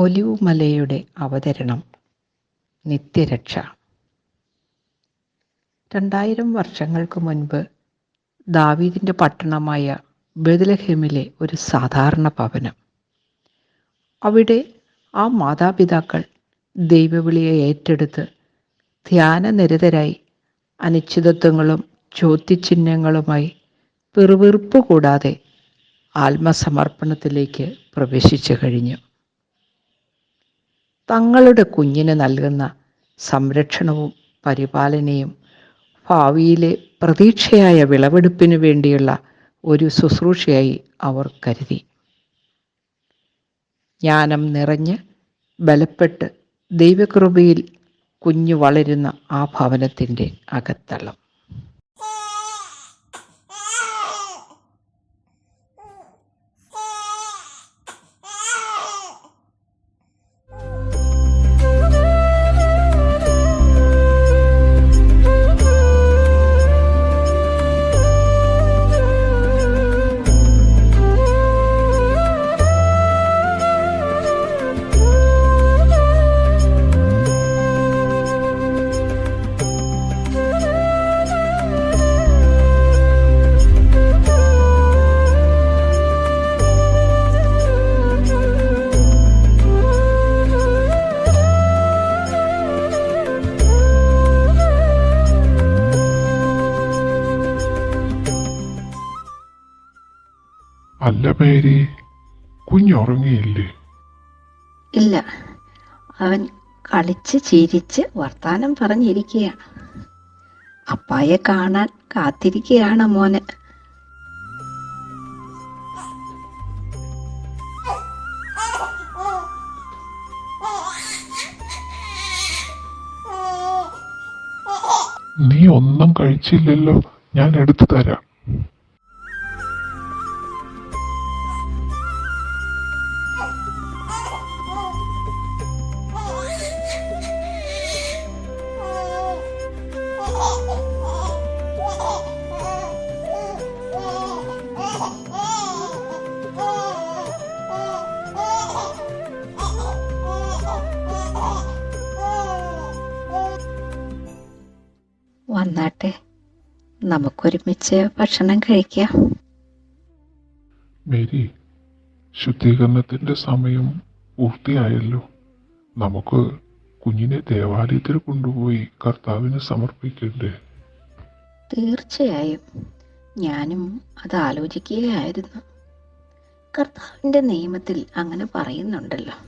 Olive മലയുടെ അവതരണം. നിത്യരക്ഷ. 2000 വർഷങ്ങൾക്ക് മുൻപ് ദാവീദിൻ്റെ പട്ടണമായ ബെത്ലഹേമിലെ ഒരു സാധാരണ ഭവനം. അവിടെ ആ മാതാപിതാക്കൾ ദൈവവിളിയെ ഏറ്റെടുത്ത് ധ്യാനനിരതരായി അനിശ്ചിതത്വങ്ങളും ചോദ്യചിഹ്നങ്ങളുമായി പിറുപിറുപ്പ് കൂടാതെ ആത്മസമർപ്പണത്തിലേക്ക് പ്രവേശിച്ചു കഴിഞ്ഞു. തങ്ങളുടെ കുഞ്ഞിന് നൽകുന്ന സംരക്ഷണവും പരിപാലനയും ഭാവിയിലെ പ്രതീക്ഷയായ വിളവെടുപ്പിനു വേണ്ടിയുള്ള ഒരു ശുശ്രൂഷയായി അവർ കരുതി. ജ്ഞാനം നിറഞ്ഞ് ബലപ്പെട്ട് ദൈവകൃപയിൽ കുഞ്ഞു വളരുന്ന ആ ഭവനത്തിൻ്റെ അകത്തളം. അല്ല മേരി, കുഞ്ഞുറങ്ങിയില്ലേ? ഇല്ല, അവൻ കളിച്ച് ചിരിച്ച് വർത്താനം പറഞ്ഞിരിക്കുകയാണ്. അപ്പായെ കാണാൻ കാത്തിരിക്കുകയാണ് മോന്. നീ ഒന്നും കഴിച്ചില്ലല്ലോ, ഞാൻ എടുത്തു തരാം. വന്നാട്ടെ, നമുക്കൊരുമിച്ച് ഭക്ഷണം കഴിക്കാം. മേരി, ശുദ്ധീകരണത്തിന്റെ സമയം പൂർത്തിയായല്ലോ. നമുക്ക് കുഞ്ഞിനെ ദേവാലയത്തിൽ കൊണ്ടുപോയി കർത്താവിന് സമർപ്പിക്കണ്ടേ? തീർച്ചയായും, ഞാനും അത് ആലോചിക്കുകയായിരുന്നു. കർത്താവിൻ്റെ നിയമത്തിൽ അങ്ങനെ പറയുന്നുണ്ടല്ലോ.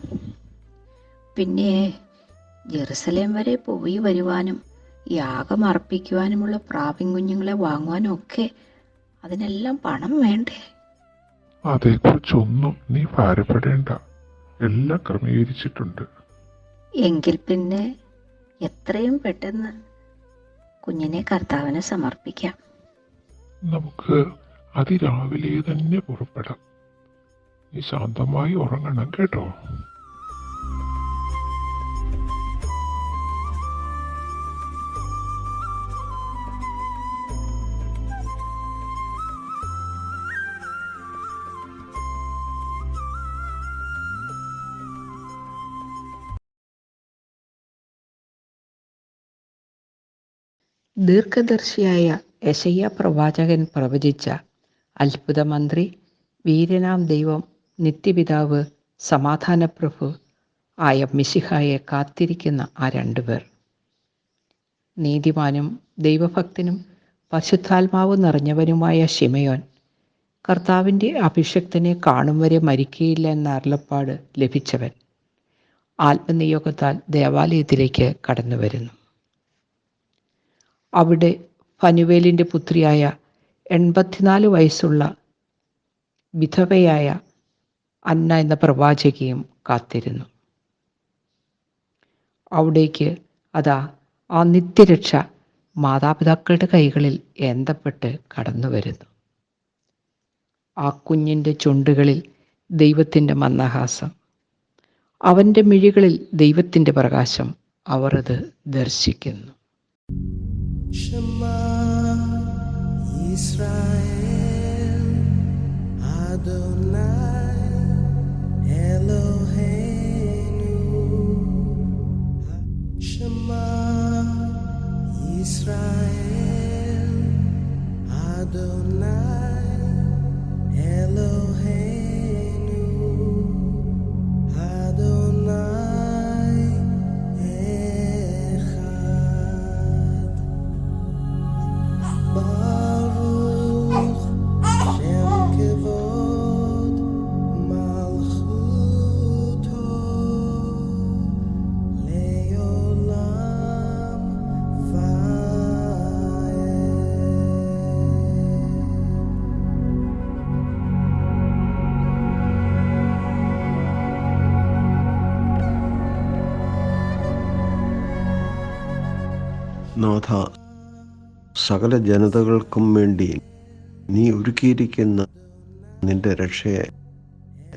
പിന്നെ ജെറുസലേം വരെ പോയി വരുവാനും യാഗം അർപ്പിക്കുവാനുമുള്ള പ്രാവിൻ കുഞ്ഞുങ്ങളെ വാങ്ങുവാനും ഒക്കെ അതിനെല്ലാം പണം വേണ്ടേ? അതേക്കുറിച്ചൊന്നും നീ ഭാരപ്പെടേണ്ട, എല്ലാം ക്രമീകരിച്ചിട്ടുണ്ട്. എങ്കിൽ പിന്നെ എത്രയും പെട്ടെന്ന് കുഞ്ഞിനെ കർത്താവിന് സമർപ്പിക്കാം. നമുക്ക് അതിരാവിലെ തന്നെ പുറപ്പെടാം. നീ ശാന്തമായി ഉറങ്ങണം കേട്ടോ. ദീർഘദർശിയായ യെശയ്യാ പ്രവാചകൻ പ്രവചിച്ച അത്ഭുതമന്ത്രി, വീരനാം ദൈവം, നിത്യപിതാവ്, സമാധാനപ്രഭു ആയ മിശിഹായെ കാത്തിരിക്കുന്ന ആ രണ്ടുപേർ. നീതിമാനും ദൈവഭക്തനും പരിശുദ്ധാത്മാവ് നിറഞ്ഞവനുമായ ശിമയോൻ കർത്താവിൻ്റെ അഭിഷക്തനെ കാണും വരെ മരിക്കുകയില്ല എന്ന അരുളപ്പാട് ലഭിച്ചവൻ ആത്മനിയോഗത്താൽ ദേവാലയത്തിലേക്ക് കടന്നു വരുന്നു. അവിടെ ഫനുവേലിൻ്റെ പുത്രിയായ 84 വയസ്സുള്ള വിധവയായ അന്ന എന്ന പ്രവാചകിയും കാത്തിരുന്നു. അവിടേക്ക് അതാ ആ നിത്യരക്ഷ മാതാപിതാക്കളുടെ കൈകളിൽ ഏന്തപ്പെട്ട് കടന്നു വരുന്നു. ആ കുഞ്ഞിൻ്റെ ചുണ്ടുകളിൽ ദൈവത്തിൻ്റെ മന്ദഹാസം, അവൻ്റെ മിഴികളിൽ ദൈവത്തിൻ്റെ പ്രകാശം. അവർ അത് ദർശിക്കുന്നു. Shema Yisrael Adonai Elohim നാഥ, സകല ജനതകൾക്കും വേണ്ടി നീ ഒരുക്കിയിരിക്കുന്ന നിന്റെ രക്ഷയെ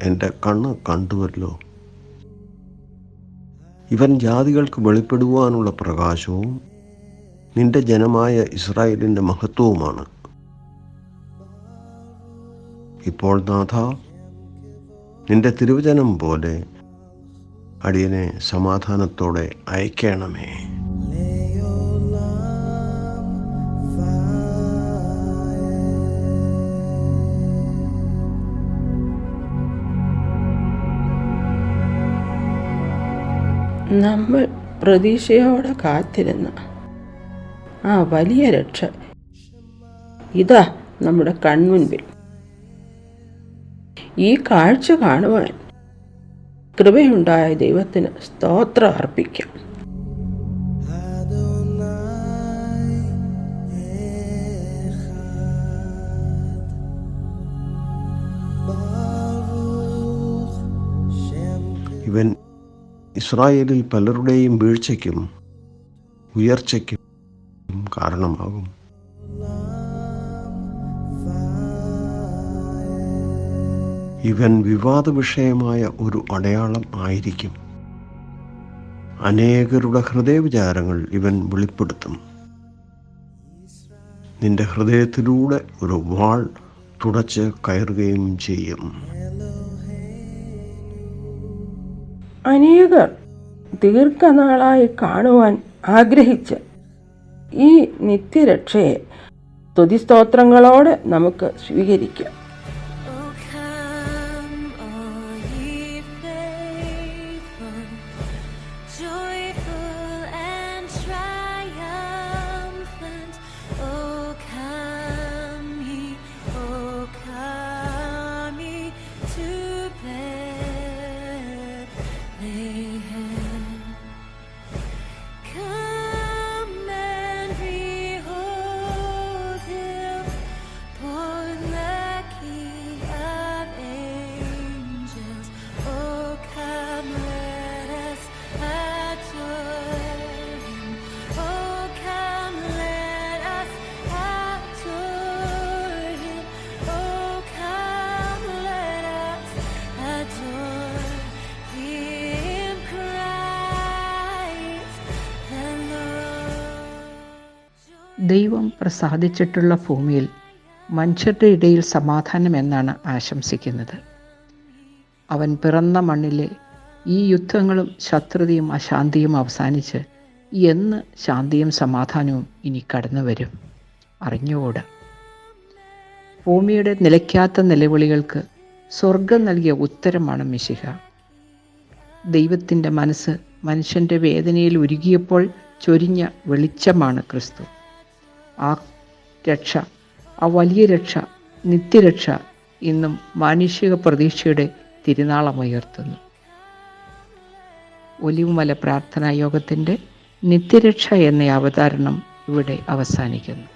എൻ്റെ കണ്ണ് കണ്ടുവല്ലോ. ഇവൻ ജാതികൾക്ക് വെളിപ്പെടുവാനുള്ള പ്രകാശവും നിന്റെ ജനമായ ഇസ്രായേലിൻ്റെ മഹത്വവുമാണ്. ഇപ്പോൾ നാഥ, നിന്റെ തിരുവചനം പോലെ അടിയനെ സമാധാനത്തോടെ അയക്കണമേ. നമ്മൾ പ്രതീക്ഷയോടെ കാത്തിരുന്ന ആ വലിയ രക്ഷ ഇതാ നമ്മുടെ കൺമുൻപിൽ. ഈ കാഴ്ച കാണുവാൻ കൃപയുണ്ടായ ദൈവത്തിന് സ്തോത്രം അർപ്പിക്കാം. ഇവൻ ഇസ്രായേലിൽ പലരുടെയും വീഴ്ചയ്ക്കും ഉയർച്ചയ്ക്കും കാരണമാകും. ഇവൻ വിവാദ വിഷയമായ ഒരു അടയാളം ആയിരിക്കും. അനേകരുടെ ഹൃദയവിചാരങ്ങൾ ഇവൻ വെളിപ്പെടുത്തും. നിന്റെ ഹൃദയത്തിലൂടെ ഒരു വാൾ തുടച്ച് കയറുകയും ചെയ്യും. അനേകർ ദീർഘനാളായി കാണുവാൻ ആഗ്രഹിച്ച ഈ നിത്യരക്ഷയെ സ്തുതിസ്തോത്രങ്ങളോടെ നമുക്ക് സ്വീകരിക്കാം. ദൈവം പ്രസാദിച്ചിട്ടുള്ള ഭൂമിയിൽ മനുഷ്യരുടെ ഇടയിൽ സമാധാനം എന്നാണ് ആശംസിക്കുന്നത്. അവൻ പിറന്ന മണ്ണിലെ ഈ യുദ്ധങ്ങളും ശത്രുതയും അശാന്തിയും അവസാനിച്ച് എന്ന് ശാന്തിയും സമാധാനവും ഇനി കടന്നു വരും അറിഞ്ഞുകൂടാ. ഭൂമിയുടെ നിലയ്ക്കാത്ത നിലവിളികൾക്ക് സ്വർഗം നൽകിയ ഉത്തരമാണ് മിശിഹ. ദൈവത്തിൻ്റെ മനസ്സ് മനുഷ്യൻ്റെ വേദനയിൽ ഉരുകിയപ്പോൾ ചൊരിഞ്ഞ വെളിച്ചമാണ് ക്രിസ്തു. ആ രക്ഷ, ആ വലിയ രക്ഷ, നിത്യരക്ഷ ഇന്നും മാനുഷിക പ്രതീക്ഷയുടെ തിരുനാളമുയർത്തുന്നു. ഒലിവുമല പ്രാർത്ഥനാ യോഗത്തിൻ്റെ നിത്യരക്ഷ എന്ന അവതരണം ഇവിടെ അവസാനിക്കുന്നു.